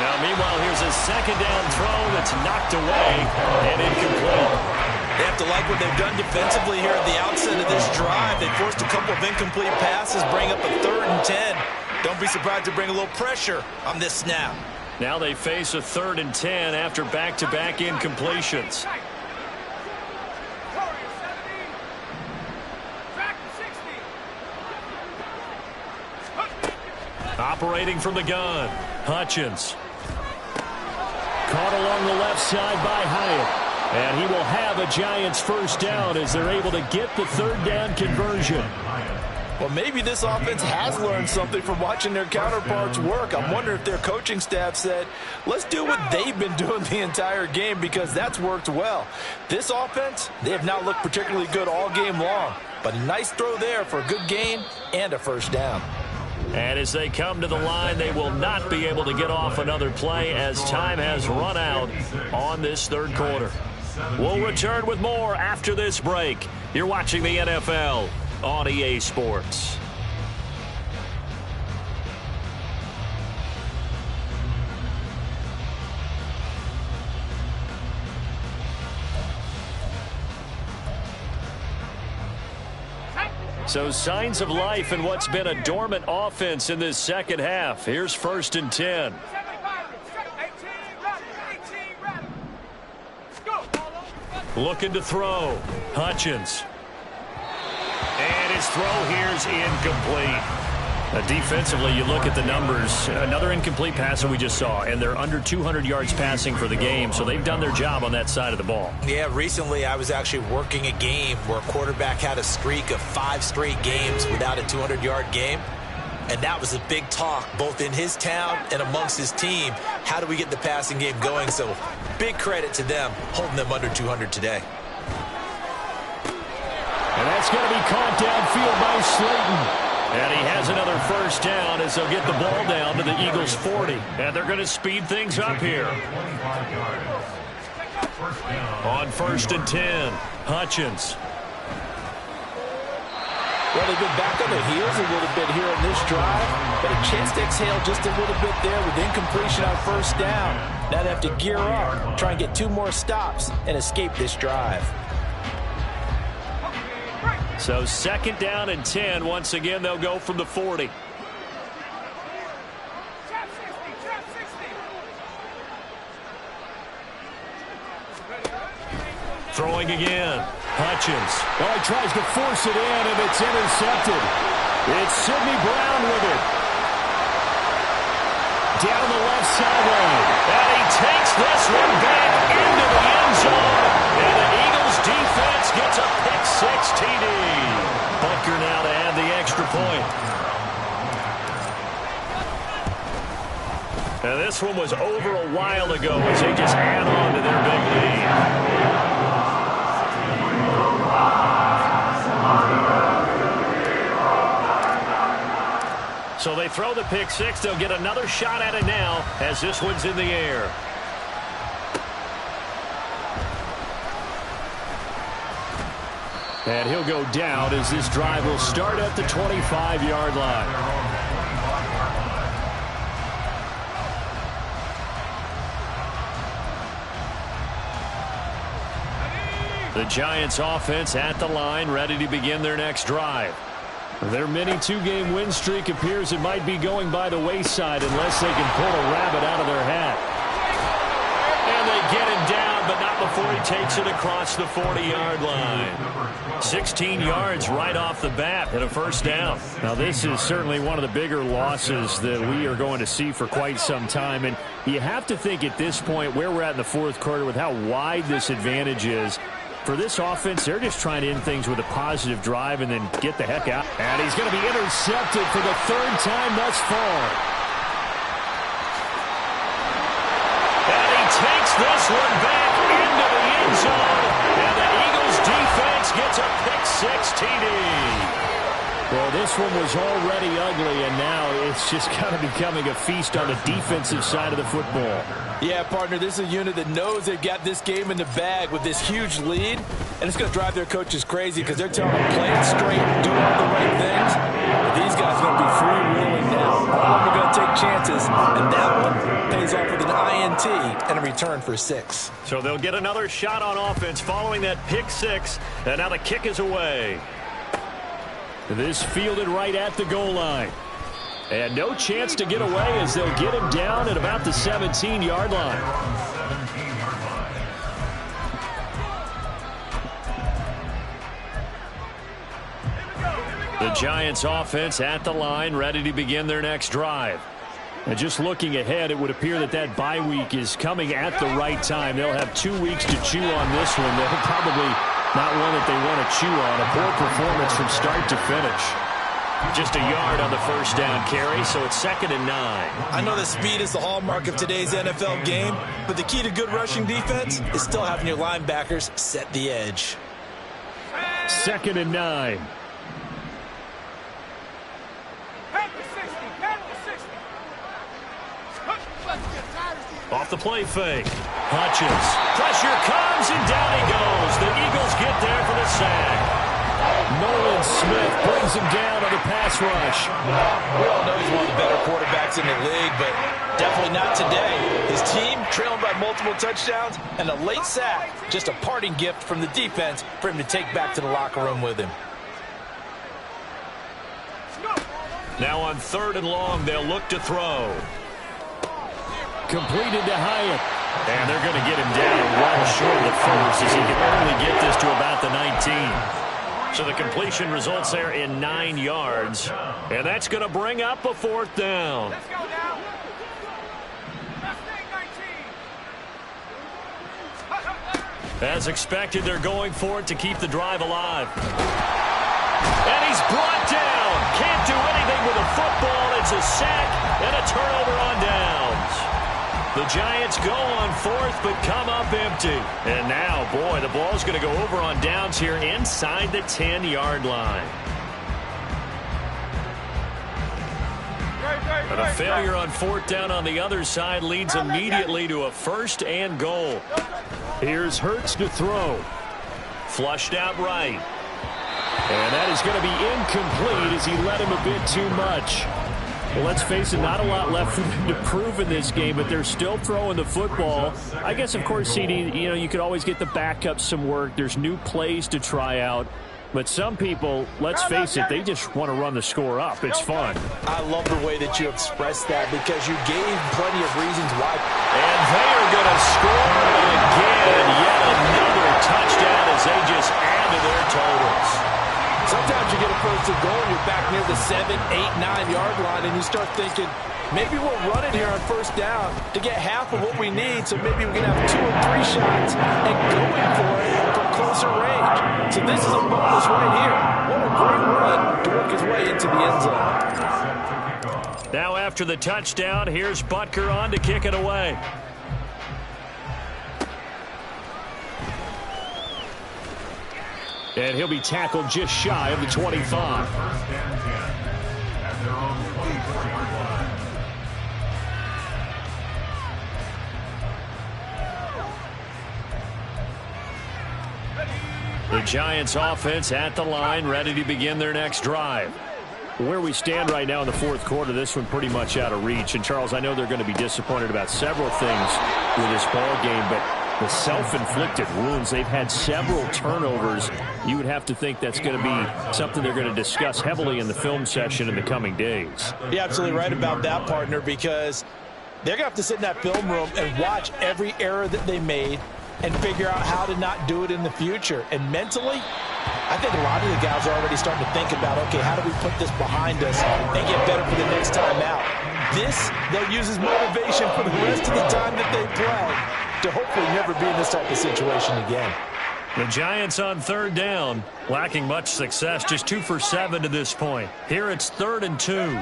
Now, meanwhile, here's a second down throw that's knocked away and incomplete. They have to like what they've done defensively here at the outset of this drive. They forced a couple of incomplete passes, bring up a 3rd and 10. Don't be surprised to bring a little pressure on this snap. Now they face a 3rd and 10 after back-to-back incompletions. Operating from the gun, Hutchins. Caught along the left side by Hyatt. And he will have a Giants first down as they're able to get the 3rd down conversion. Well, maybe this offense has learned something from watching their counterparts work. I'm wondering if their coaching staff said, let's do what they've been doing the entire game because that's worked well. This offense, they have not looked particularly good all game long. But a nice throw there for a good gain and a first down. And as they come to the line, they will not be able to get off another play as time has run out on this 3rd quarter. We'll return with more after this break. You're watching the NFL on EA Sports. So signs of life in what's been a dormant offense in this second half. Here's 1st and 10. Looking to throw. Hutchins. And his throw here's incomplete. Defensively, you look at the numbers. Another incomplete pass that we just saw, and they're under 200 yards passing for the game, so they've done their job on that side of the ball. Yeah, recently I was actually working a game where a quarterback had a streak of 5 straight games without a 200-yard game. And that was a big talk, both in his town and amongst his team. How do we get the passing game going? So big credit to them, holding them under 200 today. And that's going to be caught downfield by Slayton. And he has another first down as they'll get the ball down to the Eagles' 40. And they're going to speed things up here. On 1st and 10, Hutchins. Well, they've been back on their heels a little bit here on this drive, but a chance to exhale just a little bit there with incompletion on first down. Now they have to gear up, try and get 2 more stops, and escape this drive. So 2nd down and 10. Once again, they'll go from the 40. Throwing again. Hutchins. Well, he tries to force it in, and it's intercepted. It's Sidney Brown with it. Down the left sideline. And he takes this one back into the end zone. And the Eagles defense gets a pick-6 TD. Butker now to add the extra point. And this one was over a while ago as they just add on to their big lead. So they throw the pick-6. They'll get another shot at it now as this one's in the air. And he'll go down as this drive will start at the 25-yard line. The Giants offense at the line, ready to begin their next drive. Their mini two-game win streak appears it might be going by the wayside unless they can pull a rabbit out of their hat. And they get him down, but not before he takes it across the 40-yard line. 16 yards right off the bat and a first down. Now, this is certainly one of the bigger losses that we are going to see for quite some time. And you have to think at this point where we're at in the fourth quarter with how wide this advantage is. For this offense, they're just trying to end things with a positive drive and then get the heck out. And he's going to be intercepted for the third time thus far. And he takes this one back into the end zone. And the Eagles defense gets a pick-6 TD. Well, this one was already ugly, and now it's just kind of becoming a feast on the defensive side of the football. Yeah, partner, this is a unit that knows they've got this game in the bag with this huge lead, and it's going to drive their coaches crazy because they're telling them play it straight, do all the right things. But these guys are going to be freewheeling now. All of them are going to take chances, and that one pays off with an INT and a return for 6. So they'll get another shot on offense following that pick-6, and now the kick is away. This fielded right at the goal line. And no chance to get away as they'll get him down at about the 17-yard line. The Giants offense at the line, ready to begin their next drive. And just looking ahead, it would appear that that bye week is coming at the right time. They'll have 2 weeks to chew on this one. They'll probably not one that they want to chew on. A poor performance from start to finish. Just a yard on the first down carry, so it's 2nd and 9. I know that speed is the hallmark of today's NFL game, but the key to good rushing defense is still having your linebackers set the edge. 2nd and 9. Off the play fake. Hutchins. Pressure comes, and down he goes. The Eagles get there for the sack. Nolan Smith brings him down on the pass rush. We all know he's one of the better quarterbacks in the league, but definitely not today. His team trailing by multiple touchdowns and a late sack. Just a parting gift from the defense for him to take back to the locker room with him. Now on 3rd and long, they'll look to throw. Completed to Hyatt. And they're going to get him down well short of the first as he can only get this to about the 19. So the completion results there in 9 yards. And that's going to bring up a 4th down. Let's go now. As expected, they're going for it to keep the drive alive. And he's brought down. Can't do anything with a football. It's a sack and a turnover on downs. The Giants go on 4th, but come up empty. And now, boy, the ball's going to go over on downs here inside the 10-yard line. And a failure on 4th down on the other side leads immediately to a 1st and goal. Here's Hurts to throw. Flushed out right. And that is going to be incomplete as he led him a bit too much. Well, let's face it, not a lot left for them to prove in this game, but they're still throwing the football. I guess, of course, CD, you could always get the backups some work. There's new plays to try out. But some people, let's face it, they just want to run the score up. It's fun. I love the way that you expressed that because you gave plenty of reasons why. And they are going to score again. Yet another touchdown as they just add to their totals. Sometimes you get a first and goal, and you're back near the 7, 8, 9-yard line, and you start thinking, maybe we'll run it here on first down to get half of what we need, so maybe we can have 2 or 3 shots and going for it from closer range. So this is a bonus right here. What a great run to work his way into the end zone. Now after the touchdown, here's Butker on to kick it away. And he'll be tackled just shy of the 25. First and 10 at their own 24-yard line. The Giants offense at the line, ready to begin their next drive. Where we stand right now in the fourth quarter, this one pretty much out of reach. And, Charles, I know they're going to be disappointed about several things with this ball game, but the self-inflicted wounds, they've had several turnovers. You would have to think that's going to be something they're going to discuss heavily in the film session in the coming days. You're absolutely right about that, partner, because they're going to have to sit in that film room and watch every error that they made and figure out how to not do it in the future. And mentally, I think a lot of the guys are already starting to think about, okay, how do we put this behind us and get better for the next time out? This, they'll use as motivation for the rest of the time that they play to hopefully never be in this type of situation again. The Giants on third down, lacking much success, just 2 for 7 to this point. Here it's 3rd and 2.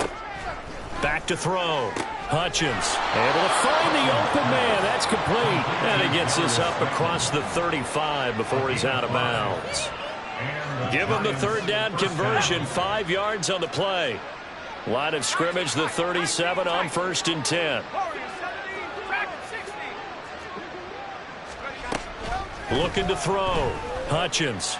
Back to throw. Hutchins able to find the open man. That's complete. And he gets this up across the 35 before he's out of bounds. Give him the third down conversion, 5 yards on the play. Line of scrimmage, the 37 on 1st and 10. Looking to throw. Hutchins.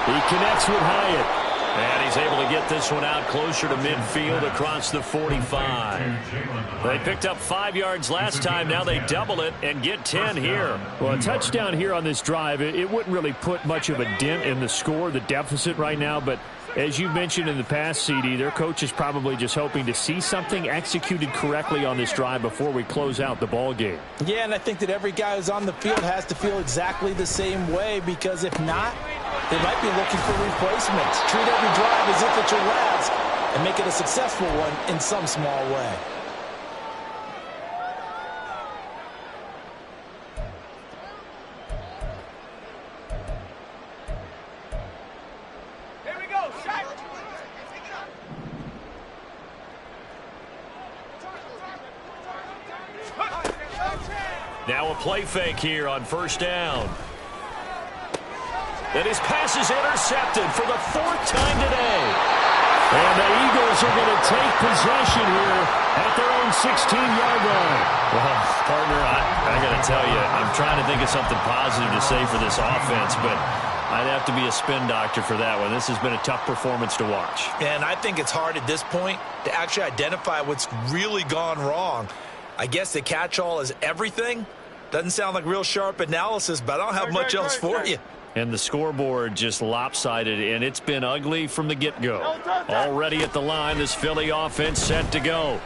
He connects with Hyatt. And he's able to get this one out closer to midfield across the 45. They picked up 5 yards last time. Now they double it and get 10 here. Well, a touchdown here on this drive, it wouldn't really put much of a dent in the score, the deficit right now. But as you mentioned in the past, CD, their coach is probably just hoping to see something executed correctly on this drive before we close out the ball game. Yeah, and I think that every guy who's on the field has to feel exactly the same way, because if not, they might be looking for replacements. Treat every drive as if it's your last and make it a successful one in some small way. Here we go, shot. Now a play fake here on first down. And his pass is intercepted for the 4th time today. And the Eagles are going to take possession here at their own 16-yard line. Well, partner, I got to tell you, I'm trying to think of something positive to say for this offense, but I'd have to be a spin doctor for that one. This has been a tough performance to watch. And I think it's hard at this point to actually identify what's really gone wrong. I guess the catch-all is everything. Doesn't sound like real sharp analysis, but I don't have much else for you. And the scoreboard just lopsided, and it's been ugly from the get-go. Already at the line, this Philly offense set to go.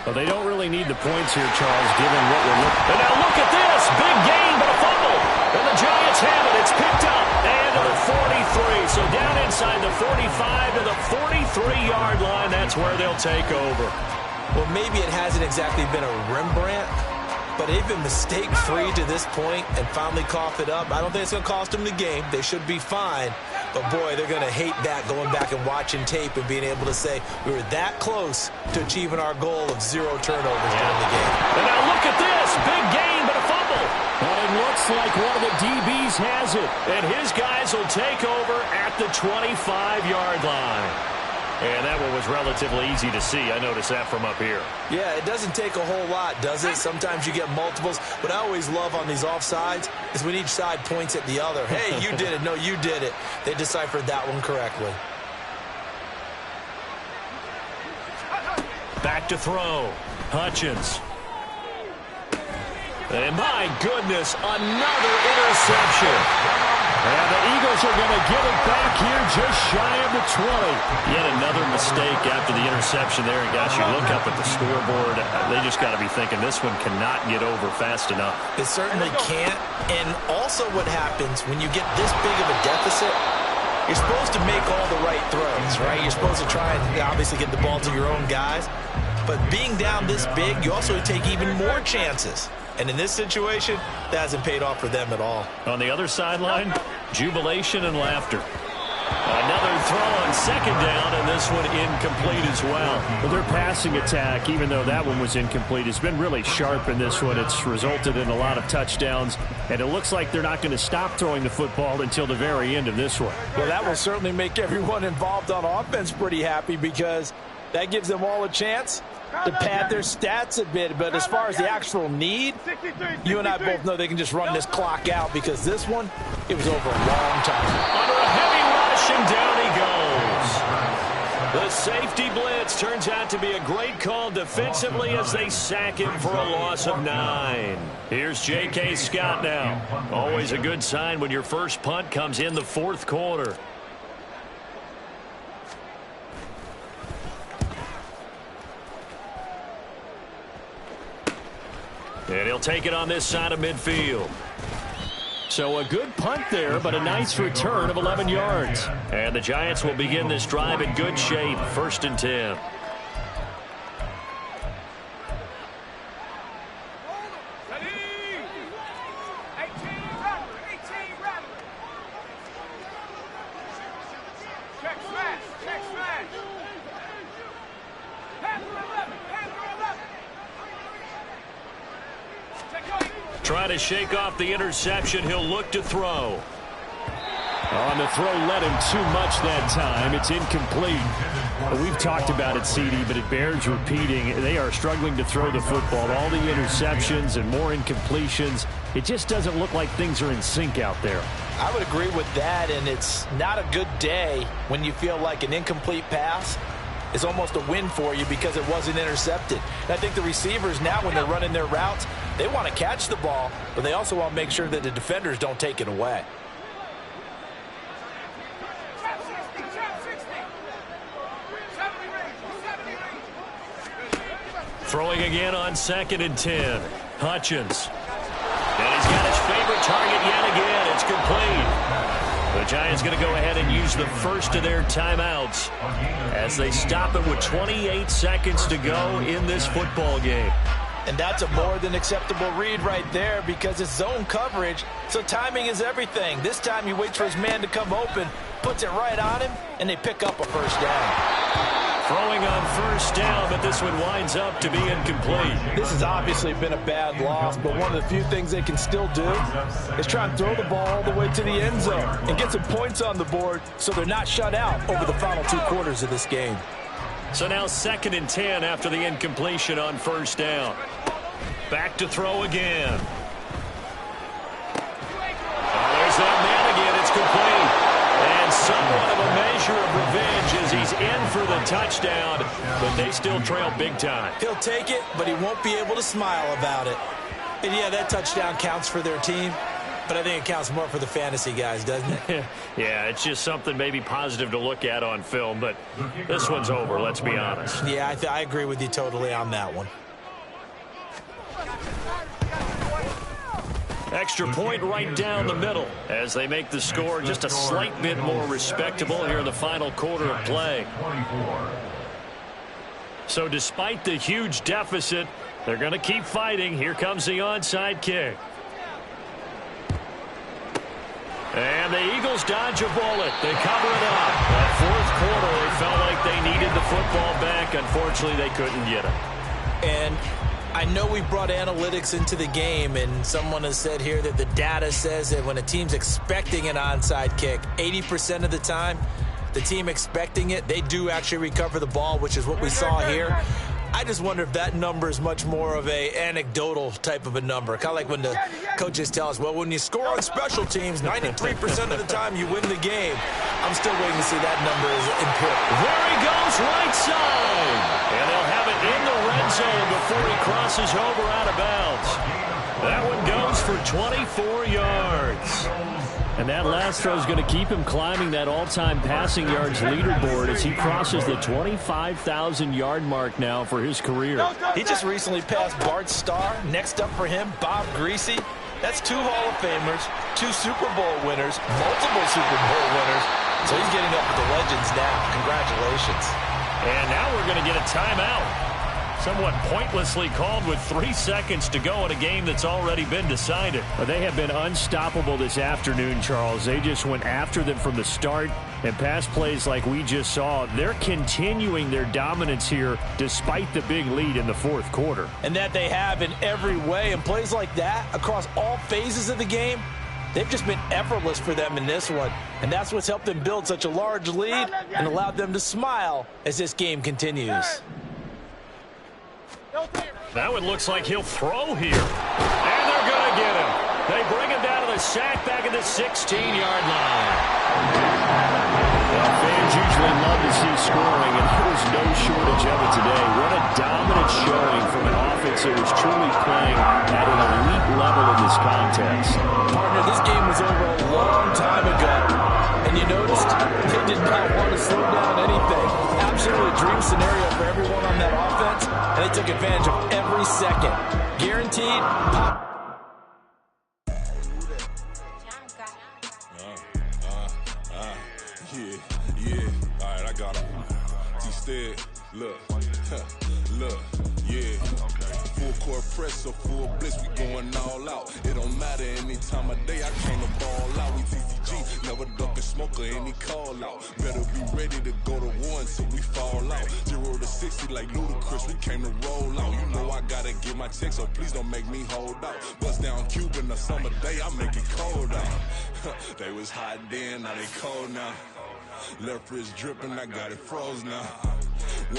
Well, they don't really need the points here, Charles, given what we're looking at. And now look at this. Big gain, but a fumble. And the Giants have it. It's picked up. And to the 43. So down inside the 45 to the 43-yard line. That's where they'll take over. Well, maybe it hasn't exactly been a Rembrandt, but they've been mistake-free to this point and finally cough it up. I don't think it's going to cost them the game. They should be fine. But, boy, they're going to hate that, going back and watching tape and being able to say we were that close to achieving our goal of 0 turnovers during the game. And now look at this. Big gain, but a fumble. And it looks like one of the DBs has it. And his guys will take over at the 25-yard line. And that one was relatively easy to see. I noticed that from up here. Yeah, it doesn't take a whole lot, does it? Sometimes you get multiples. What I always love on these offsides is when each side points at the other. Hey, you did it. No, you did it. They deciphered that one correctly. Back to throw. Hutchins. And my goodness, another interception. And the Eagles are going to get it back here just shy of the 20. Yet another mistake after the interception there. And gosh, you look up at the scoreboard, they just got to be thinking this one cannot get over fast enough. It certainly can't. And also what happens when you get this big of a deficit, You're supposed to make all the right throws, right? You're supposed to try and obviously get the ball to your own guys. But being down this big, you also take even more chances. And in this situation, that hasn't paid off for them at all. On the other sideline, jubilation and laughter. Another throw on second down, and this one incomplete as well. But their passing attack, even though that one was incomplete, has been really sharp in this one. It's resulted in a lot of touchdowns, and it looks like they're not going to stop throwing the football until the very end of this one. Well, that will certainly make everyone involved on offense pretty happy because that gives them all a chance to pad their stats a bit. But as far as the actual need, you and I both know they can just run this clock out because this one, it was over a long time. Under a heavy rush, and down he goes. The safety blitz turns out to be a great call defensively as they sack him for a loss of 9. Here's J.K. Scott now. Always a good sign when your first punt comes in the fourth quarter. And he'll take it on this side of midfield. So a good punt there, but a nice return of 11 yards. And the Giants will begin this drive in good shape, 1st and 10. Trying to shake off the interception. He'll look to throw. On the throw, led him too much that time. It's incomplete. We've talked about it, CD, but it bears repeating. They are struggling to throw the football. All the interceptions and more incompletions. It just doesn't look like things are in sync out there. I would agree with that, and it's not a good day when you feel like an incomplete pass is almost a win for you because it wasn't intercepted. And I think the receivers now, when they're running their routes, they want to catch the ball, but they also want to make sure that the defenders don't take it away. Throwing again on 2nd and 10. Hutchins. And he's got his favorite target yet again. It's complete. The Giants going to go ahead and use the first of their timeouts as they stop it with 28 seconds to go in this football game. And that's a more than acceptable read right there because it's zone coverage, so timing is everything. This time he waits for his man to come open, puts it right on him, and they pick up a first down. Throwing on 1st down, but this one winds up to be incomplete. This has obviously been a bad loss, but one of the few things they can still do is try and throw the ball all the way to the end zone and get some points on the board so they're not shut out over the final 2 quarters of this game. So now 2nd and 10 after the incompletion on 1st down. Back to throw again. There's that man again. It's complete. And somewhat of a measure of revenge as he's in for the touchdown, but they still trail big time. He'll take it, but he won't be able to smile about it. And yeah, that touchdown counts for their team, but I think it counts more for the fantasy guys, doesn't it? Yeah, it's just something maybe positive to look at on film, but this one's over, let's be honest. Yeah, I agree with you totally on that one. Extra point right down the middle as they make the score just a slight bit more respectable here in the final quarter of play. So despite the huge deficit, they're going to keep fighting. Here comes the onside kick. And the Eagles dodge a bullet. They cover it up. That 4th quarter, they felt like they needed the football back. Unfortunately, they couldn't get it. And I know we brought analytics into the game, and someone has said here that the data says that when a team's expecting an onside kick, 80% of the time, the team expecting it, they do actually recover the ball, which is what we saw here. I just wonder if that number is much more of a anecdotal type of a number. Kind of like when the coaches tell us, well, when you score on special teams, 93% of the time you win the game. I'm still waiting to see that number is empirical. There he goes, right side. And they'll have it in the red zone before he crosses over out of bounds. That one goes for 24 yards. And that last throw is going to keep him climbing that all-time passing yards leaderboard as he crosses the 25,000-yard mark now for his career. He just recently passed Bart Starr. Next up for him, Bob Greasy. That's 2 Hall of Famers, 2 Super Bowl winners, multiple Super Bowl winners. So he's getting up with the legends now. Congratulations. And now we're going to get a timeout. Somewhat pointlessly called with 3 seconds to go in a game that's already been decided. But they have been unstoppable this afternoon, Charles. They just went after them from the start, and pass plays like we just saw, they're continuing their dominance here despite the big lead in the fourth quarter. And that they have in every way. And plays like that across all phases of the game, they've just been effortless for them in this one. And that's what's helped them build such a large lead and allowed them to smile as this game continues. Now it looks like he'll throw here. And they're going to get him. They bring him down to the sack back at the 16-yard line. Well, fans usually love to see scoring, and there was no shortage of it today. What a dominant showing from an offense that was truly playing at an elite level in this contest. Partner, this game was over a long time ago. And you noticed they did not want to slow down anything. Absolutely a dream scenario for everyone on that offense, and they took advantage of every second. Guaranteed pop. Yeah. All right, I got him. Instead, look, yeah. Full court press, so full blitz, we going all out. It don't matter any time of day, I came to ball out. We TCG, never duck a smoker, any call out. Better be ready to go to war until we fall out. 0 to 60 like Ludacris, we came to roll out. You know I gotta get my check, so please don't make me hold out. Bust down Cuban a summer day, I make it cold out. They was hot then, now they cold now. Left wrist dripping, I got it froze now.